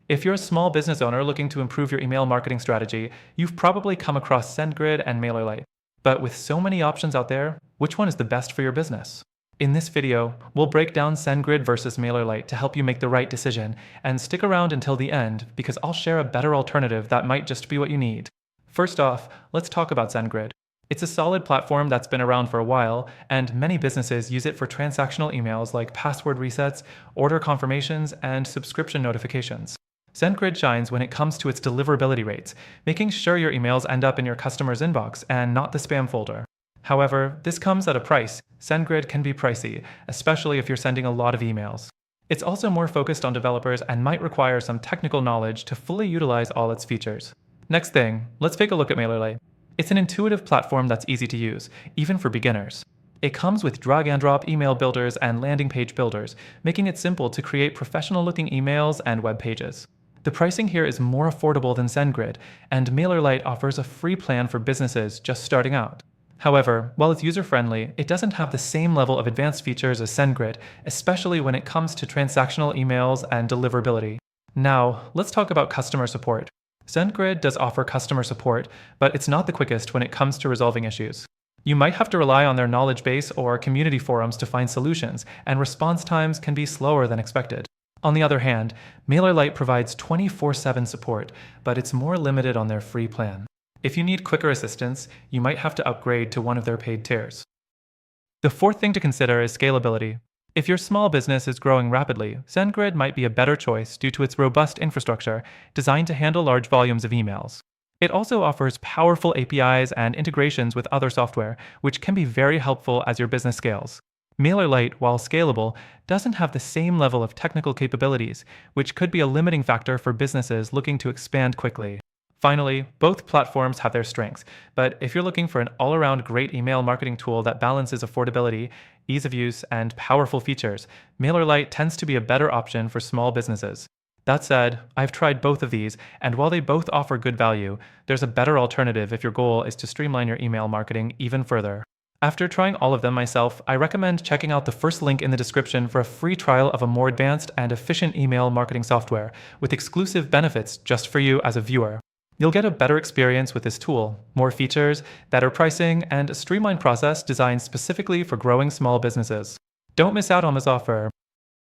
If you're a small business owner looking to improve your email marketing strategy, you've probably come across SendGrid and MailerLite. But with so many options out there, which one is the best for your business? In this video, we'll break down SendGrid versus MailerLite to help you make the right decision, and stick around until the end because I'll share a better alternative that might just be what you need. First off, let's talk about SendGrid. It's a solid platform that's been around for a while, and many businesses use it for transactional emails like password resets, order confirmations, and subscription notifications. SendGrid shines when it comes to its deliverability rates, making sure your emails end up in your customer's inbox and not the spam folder. However, this comes at a price. SendGrid can be pricey, especially if you're sending a lot of emails. It's also more focused on developers and might require some technical knowledge to fully utilize all its features. Next thing, let's take a look at MailerLite. It's an intuitive platform that's easy to use, even for beginners. It comes with drag-and-drop email builders and landing page builders, making it simple to create professional-looking emails and web pages. The pricing here is more affordable than SendGrid, and MailerLite offers a free plan for businesses just starting out. However, while it's user-friendly, it doesn't have the same level of advanced features as SendGrid, especially when it comes to transactional emails and deliverability. Now, let's talk about customer support. SendGrid does offer customer support, but it's not the quickest when it comes to resolving issues. You might have to rely on their knowledge base or community forums to find solutions, and response times can be slower than expected. On the other hand, MailerLite provides 24/7 support, but it's more limited on their free plan. If you need quicker assistance, you might have to upgrade to one of their paid tiers. The fourth thing to consider is scalability. If your small business is growing rapidly, SendGrid might be a better choice due to its robust infrastructure designed to handle large volumes of emails. It also offers powerful APIs and integrations with other software, which can be very helpful as your business scales. MailerLite, while scalable, doesn't have the same level of technical capabilities, which could be a limiting factor for businesses looking to expand quickly. Finally, both platforms have their strengths, but if you're looking for an all-around great email marketing tool that balances affordability, ease of use, and powerful features, MailerLite tends to be a better option for small businesses. That said, I've tried both of these, and while they both offer good value, there's a better alternative if your goal is to streamline your email marketing even further. After trying all of them myself, I recommend checking out the first link in the description for a free trial of a more advanced and efficient email marketing software, with exclusive benefits just for you as a viewer. You'll get a better experience with this tool, more features, better pricing, and a streamlined process designed specifically for growing small businesses. Don't miss out on this offer.